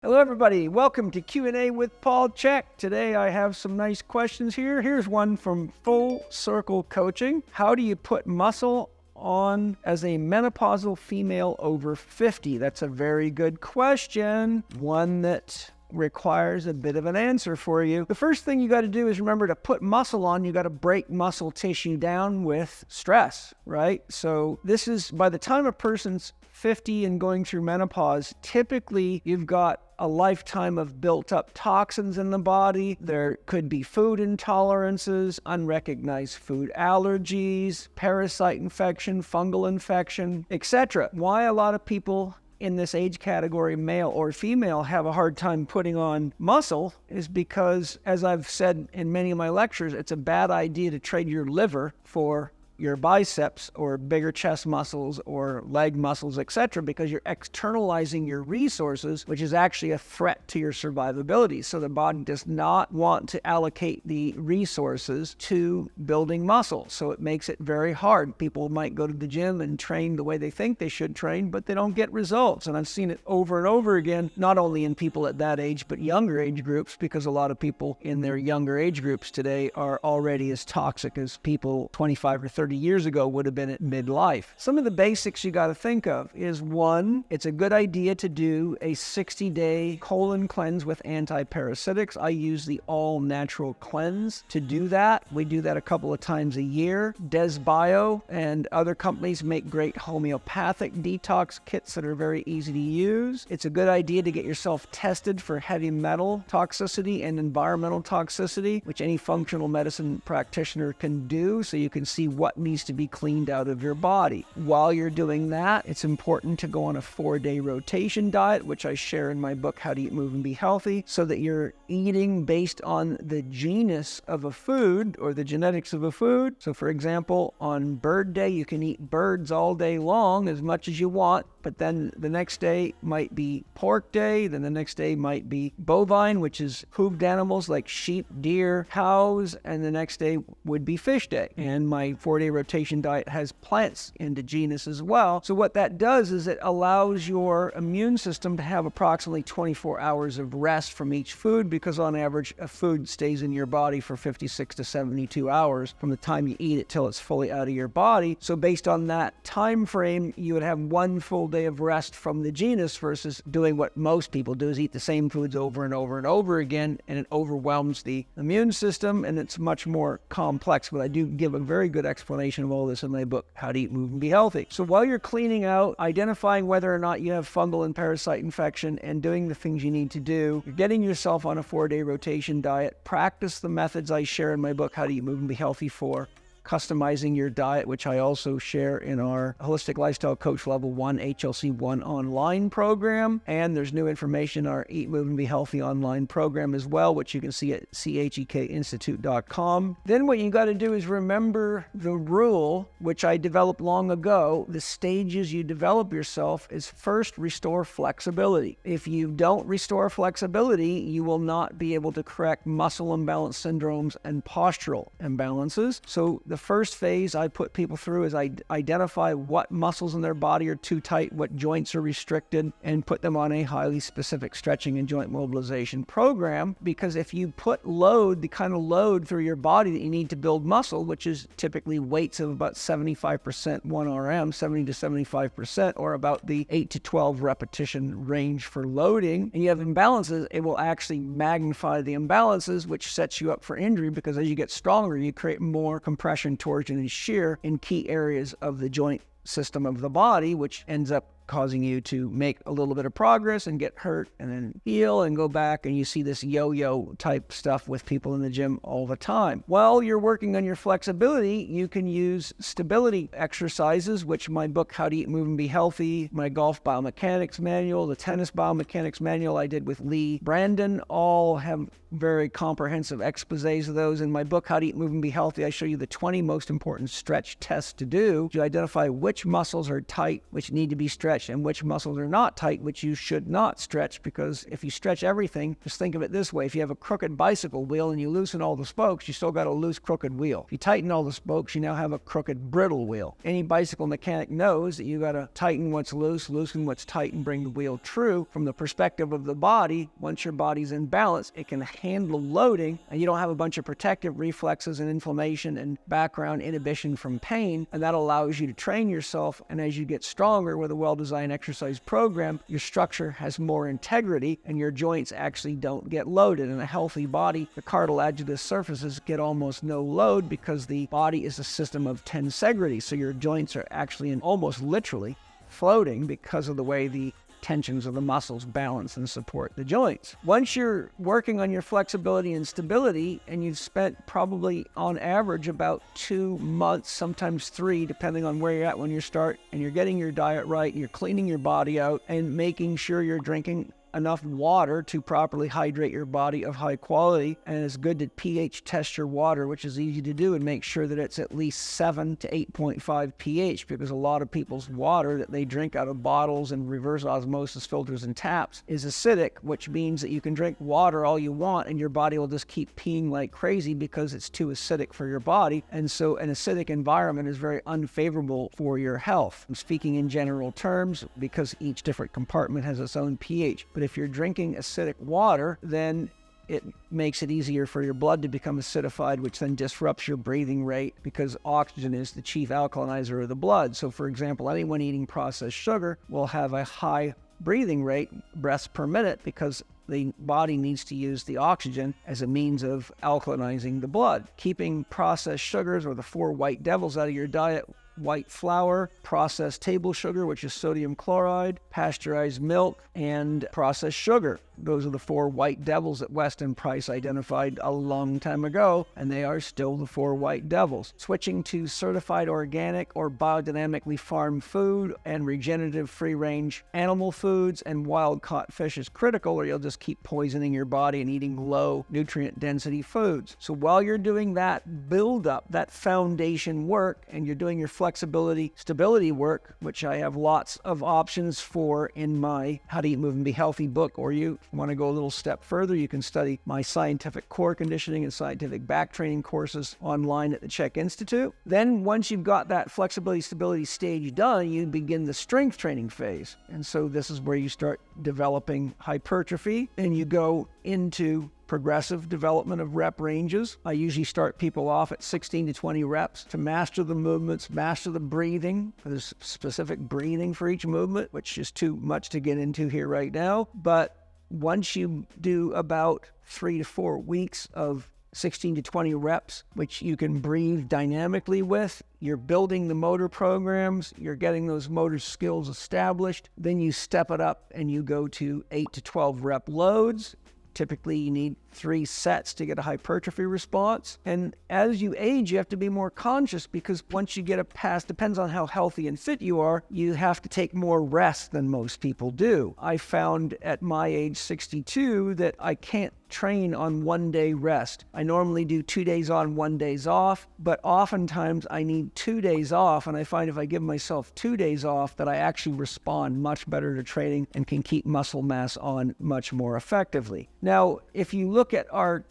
Hello everybody, welcome to Q&A with Paul Chek. Today I have some nice questions here. Here's one from Full Circle Coaching. How do you put muscle on as a menopausal female over 50? That's a very good question, one that requires a bit of an answer for you. The first thing you got to do is remember to put muscle on. You got to break muscle tissue down with stress, right? So this is, by the time a person's 50 and going through menopause, typically you've got a lifetime of built up toxins in the body. There could be food intolerances, unrecognized food allergies, parasite infection, fungal infection, etc. Why a lot of people in this age category, male or female, have a hard time putting on muscle is because, as I've said in many of my lectures, it's a bad idea to trade your liver for your biceps or bigger chest muscles or leg muscles, etc., because you're externalizing your resources, which is actually a threat to your survivability. So the body does not want to allocate the resources to building muscle. So it makes it very hard. People might go to the gym and train the way they think they should train, but they don't get results. And I've seen it over and over again, not only in people at that age, but younger age groups, because a lot of people in their younger age groups today are already as toxic as people 25 or 30 years ago would have been at midlife. Some of the basics you got to think of is, one, it's a good idea to do a 60-day colon cleanse with antiparasitics. I use the all-natural cleanse to do that. We do that a couple of times a year. Bio and other companies make great homeopathic detox kits that are very easy to use. It's a good idea to get yourself tested for heavy metal toxicity and environmental toxicity, which any functional medicine practitioner can do, so you can see what needs to be cleaned out of your body. While you're doing that, it's important to go on a 4-day rotation diet, which I share in my book, How to Eat, Move, and Be Healthy, so that you're eating based on the genus of a food or the genetics of a food. So for example, on bird day, you can eat birds all day long as much as you want, but then the next day might be pork day, then the next day might be bovine, which is hooved animals like sheep, deer, cows, and the next day would be fish day. And my 4-day rotation diet has plants in the genus as well. So what that does is it allows your immune system to have approximately 24 hours of rest from each food, because on average, a food stays in your body for 56 to 72 hours from the time you eat it till it's fully out of your body. So based on that time frame, you would have one full day of rest from the genus versus doing what most people do, is eat the same foods over and over and over again, and it overwhelms the immune system, and it's much more complex. But I do give a very good explanation of all this in my book, How to Eat, Move, and Be Healthy. So while you're cleaning out, identifying whether or not you have fungal and parasite infection, and doing the things you need to do, you're getting yourself on a 4-day rotation diet. Practice the methods I share in my book, How to Eat, Move, and Be Healthy, for customizing your diet, which I also share in our Holistic Lifestyle Coach Level 1 HLC1 online program. And there's new information in our Eat, Move, and Be Healthy online program as well, which you can see at CHEK Institute.com. Then what you got to do is remember the rule, which I developed long ago. The stages you develop yourself is, first, restore flexibility. If you don't restore flexibility, you will not be able to correct muscle imbalance syndromes and postural imbalances. So the first phase I put people through is I identify what muscles in their body are too tight, what joints are restricted, and put them on a highly specific stretching and joint mobilization program. Because if you put load, the kind of load through your body that you need to build muscle, which is typically weights of about 75% 1RM, 70 to 75%, or about the 8 to 12 repetition range for loading, and you have imbalances, it will actually magnify the imbalances, which sets you up for injury, because as you get stronger, you create more compression, torsion, and shear in key areas of the joint system of the body, which ends up causing you to make a little bit of progress and get hurt and then heal and go back, and you see this yo-yo type stuff with people in the gym all the time. While you're working on your flexibility, you can use stability exercises, which my book, How to Eat, Move, and Be Healthy, my golf biomechanics manual, the tennis biomechanics manual I did with Lee Brandon, all have very comprehensive exposés of those. In my book, How to Eat, Move, and Be Healthy, I show you the 20 most important stretch tests to do to identify which muscles are tight, which need to be stretched, stretched and which muscles are not tight, which you should not stretch, because if you stretch everything, just think of it this way. If you have a crooked bicycle wheel and you loosen all the spokes, you still got a loose crooked wheel. If you tighten all the spokes, you now have a crooked brittle wheel. Any bicycle mechanic knows that you got to tighten what's loose, loosen what's tight, and bring the wheel true. From the perspective of the body, once your body's in balance, it can handle loading, and you don't have a bunch of protective reflexes and inflammation and background inhibition from pain, and that allows you to train yourself. And as you get stronger with a well-designed exercise program, your structure has more integrity and your joints actually don't get loaded. In a healthy body, the cartilaginous surfaces get almost no load because the body is a system of tensegrity. So your joints are actually and almost literally floating because of the way the tensions of the muscles balance and support the joints. Once you're working on your flexibility and stability, and you've spent probably on average about 2 months, sometimes 3, depending on where you're at when you start, and you're getting your diet right, and you're cleaning your body out and making sure you're drinking enough water to properly hydrate your body of high quality. And it's good to pH test your water, which is easy to do, and make sure that it's at least 7 to 8.5 pH, because a lot of people's water that they drink out of bottles and reverse osmosis filters and taps is acidic, which means that you can drink water all you want and your body will just keep peeing like crazy because it's too acidic for your body. And so an acidic environment is very unfavorable for your health. I'm speaking in general terms because each different compartment has its own pH. But if you're drinking acidic water, then it makes it easier for your blood to become acidified, which then disrupts your breathing rate, because oxygen is the chief alkalinizer of the blood. So for example, anyone eating processed sugar will have a high breathing rate, breaths per minute, because the body needs to use the oxygen as a means of alkalinizing the blood. Keeping processed sugars, or the 4 white devils, out of your diet: white flour, processed table sugar, which is sodium chloride, pasteurized milk, and processed sugar. Those are the 4 white devils that West and Price identified a long time ago, and they are still the 4 white devils. Switching to certified organic or biodynamically farmed food and regenerative free-range animal foods and wild-caught fish is critical, or you'll just keep poisoning your body and eating low nutrient density foods. So while you're doing that build-up, that foundation work, and you're doing your flexibility, stability work, which I have lots of options for in my How to Eat, Move, and Be Healthy book, or you want to go a little step further, you can study my scientific core conditioning and scientific back training courses online at the CHEK Institute. Then once you've got that flexibility, stability stage done, you begin the strength training phase. And so this is where you start developing hypertrophy, and you go into progressive development of rep ranges. I usually start people off at 16 to 20 reps to master the movements, master the breathing. There's specific breathing for each movement, which is too much to get into here right now. But once you do about 3 to 4 weeks of 16 to 20 reps, which you can breathe dynamically with, you're building the motor programs, you're getting those motor skills established. Then you step it up and you go to 8 to 12 rep loads. Typically, you need 3 sets to get a hypertrophy response. And as you age, you have to be more conscious, because once you get past, depends on how healthy and fit you are, you have to take more rest than most people do. I found at my age 62 that I can't train on 1 day rest. I normally do 2 days on, 1 day off, but oftentimes I need 2 days off, and I find if I give myself 2 days off that I actually respond much better to training and can keep muscle mass on much more effectively. Now, if you look at our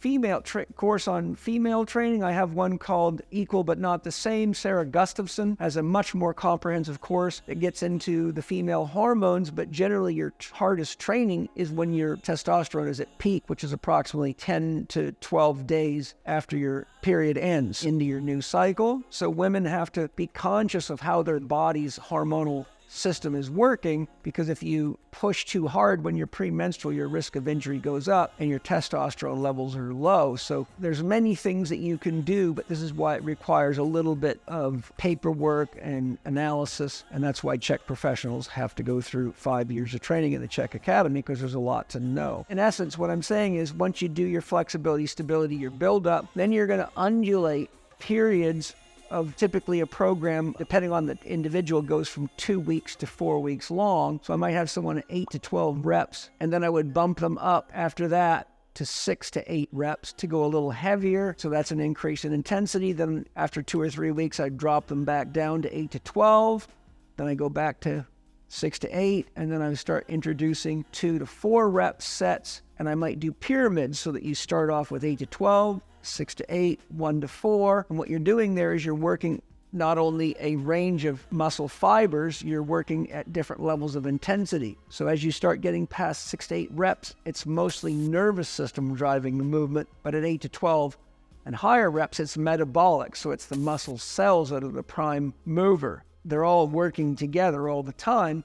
course on female training, I have one called Equal But Not the Same. Sarah Gustafson has a much more comprehensive course that gets into the female hormones, but generally your hardest training is when your testosterone is at peak, which is approximately 10 to 12 days after your period ends into your new cycle. So women have to be conscious of how their body's hormonal system is working, because if you push too hard when you're premenstrual, your risk of injury goes up and your testosterone levels are low. So there's many things that you can do, but this is why it requires a little bit of paperwork and analysis, and that's why CHEK professionals have to go through 5 years of training in the CHEK Academy, because there's a lot to know. In essence, what I'm saying is once you do your flexibility, stability, your build-up, then you're going to undulate periods of typically a program, depending on the individual, goes from 2 weeks to 4 weeks long. So I might have someone at 8 to 12 reps, and then I would bump them up after that to 6 to 8 reps to go a little heavier. So that's an increase in intensity. Then after 2 or 3 weeks, I'd drop them back down to 8 to 12. Then I go back to 6 to 8, and then I start introducing 2 to 4 rep sets, and I might do pyramids so that you start off with 8 to 12, 6 to 8, 1 to 4, and what you're doing there is you're working not only a range of muscle fibers, you're working at different levels of intensity. So as you start getting past 6 to 8 reps, it's mostly nervous system driving the movement, but at 8 to 12 and higher reps, it's metabolic, so it's the muscle cells that are the prime mover. They're all working together all the time,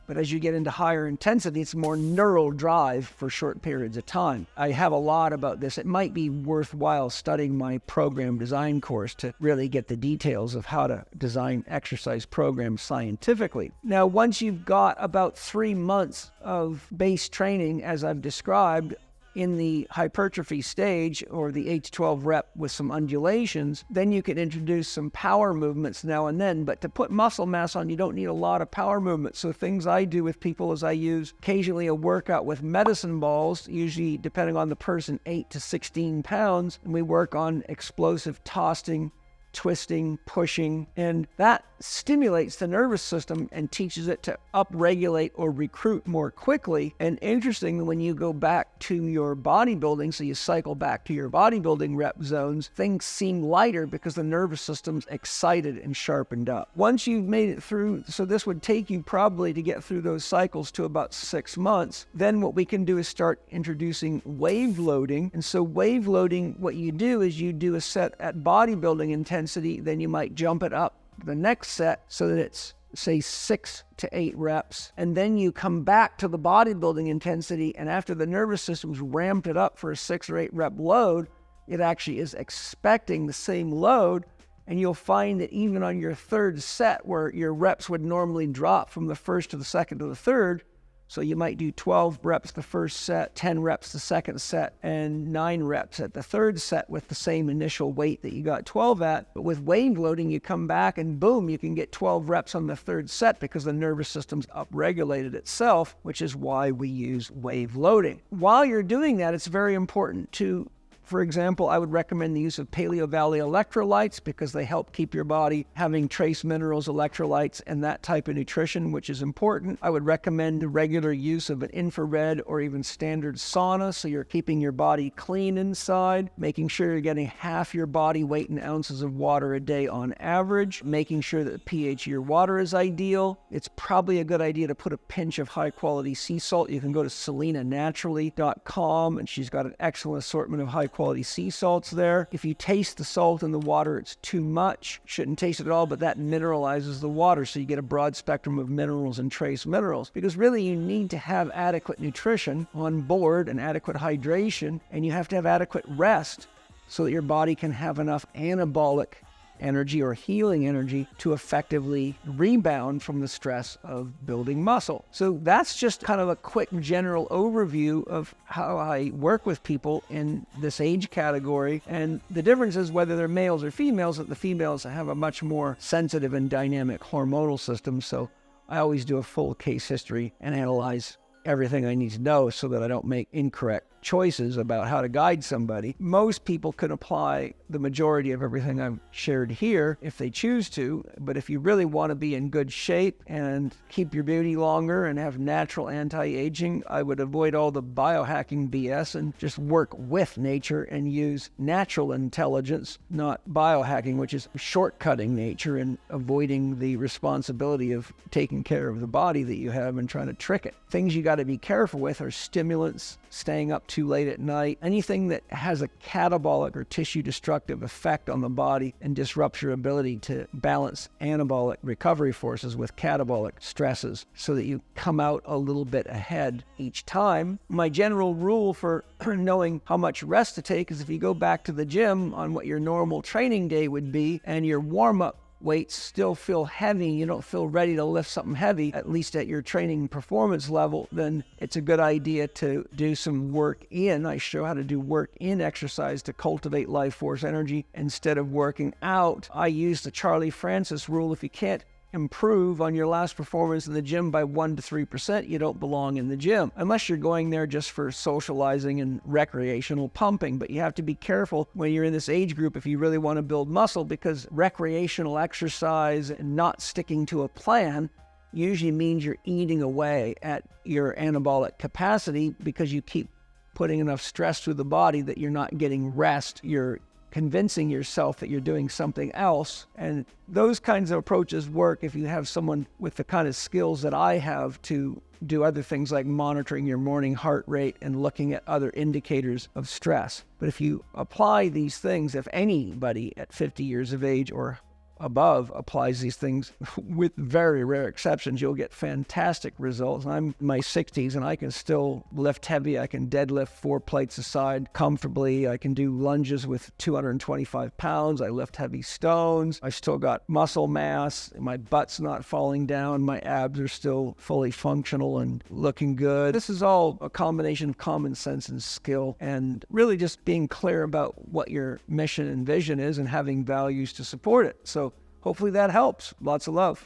but as you get into higher intensity, it's more neural drive for short periods of time. I have a lot about this. It might be worthwhile studying my program design course to really get the details of how to design exercise programs scientifically. Now, once you've got about 3 months of base training, as I've described, in the hypertrophy stage, or the 8 to 12 rep with some undulations, then you can introduce some power movements now and then. But to put muscle mass on, you don't need a lot of power movement. So things I do with people is I use occasionally a workout with medicine balls, usually depending on the person, 8 to 16 pounds. And we work on explosive tossing, twisting, pushing, and that stimulates the nervous system and teaches it to upregulate or recruit more quickly. And interestingly, when you go back to your bodybuilding, so you cycle back to your bodybuilding rep zones, things seem lighter because the nervous system's excited and sharpened up. Once you've made it through, so this would take you probably to get through those cycles to about 6 months, then what we can do is start introducing wave loading. And so wave loading, what you do is you do a set at bodybuilding intensity, then you might jump it up the next set so that it's, say, 6 to 8 reps, and then you come back to the bodybuilding intensity, and after the nervous system's ramped it up for a 6 or 8 rep load, it actually is expecting the same load, and you'll find that even on your third set, where your reps would normally drop from the first to the second to the third, so you might do 12 reps the first set, 10 reps the second set, and 9 reps at the third set with the same initial weight that you got 12 at. But with wave loading, you come back and boom, you can get 12 reps on the third set because the nervous system's upregulated itself, which is why we use wave loading. While you're doing that, it's very important to, for example, I would recommend the use of Paleo Valley electrolytes because they help keep your body having trace minerals, electrolytes, and that type of nutrition, which is important. I would recommend the regular use of an infrared or even standard sauna, so you're keeping your body clean inside, making sure you're getting half your body weight in ounces of water a day on average, making sure that the pH of your water is ideal. It's probably a good idea to put a pinch of high-quality sea salt. You can go to selenanaturally.com, and she's got an excellent assortment of high-quality sea salts there. If you taste the salt in the water, it's too much. Shouldn't taste it at all, but that mineralizes the water, so you get a broad spectrum of minerals and trace minerals. Because really, you need to have adequate nutrition on board and adequate hydration, and you have to have adequate rest so that your body can have enough anabolic energy or healing energy to effectively rebound from the stress of building muscle. So that's just kind of a quick general overview of how I work with people in this age category. And the difference is whether they're males or females, that the females have a much more sensitive and dynamic hormonal system. So I always do a full case history and analyze everything I need to know so that I don't make incorrect choices about how to guide somebody. Most people can apply the majority of everything I've shared here if they choose to, but if you really want to be in good shape and keep your beauty longer and have natural anti-aging, I would avoid all the biohacking BS and just work with nature and use natural intelligence, not biohacking, which is shortcutting nature and avoiding the responsibility of taking care of the body that you have and trying to trick it. Things you got to be careful with are stimulants, staying up too late at night, anything that has a catabolic or tissue destructive effect on the body and disrupts your ability to balance anabolic recovery forces with catabolic stresses so that you come out a little bit ahead each time. My general rule for knowing how much rest to take is if you go back to the gym on what your normal training day would be and your warm-up weights still feel heavy, you don't feel ready to lift something heavy, at least at your training performance level, then it's a good idea to do some work in. I show how to do work in exercise to cultivate life force energy instead of working out. I use the Charlie Francis rule. If you can't improve on your last performance in the gym by 1% to 3%, you don't belong in the gym, unless you're going there just for socializing and recreational pumping. But you have to be careful when you're in this age group if you really want to build muscle, because recreational exercise and not sticking to a plan usually means you're eating away at your anabolic capacity because you keep putting enough stress through the body that you're not getting rest. You're convincing yourself that you're doing something else. And those kinds of approaches work if you have someone with the kind of skills that I have to do other things like monitoring your morning heart rate and looking at other indicators of stress. But if you apply these things, if anybody at 50 years of age or above applies these things, with very rare exceptions, you'll get fantastic results. I'm in my 60s and I can still lift heavy. I can deadlift 4 plates aside comfortably. I can do lunges with 225 pounds. I lift heavy stones. I still got muscle mass. My butt's not falling down. My abs are still fully functional and looking good. This is all a combination of common sense and skill, and really just being clear about what your mission and vision is and having values to support it. So hopefully that helps. Lots of love.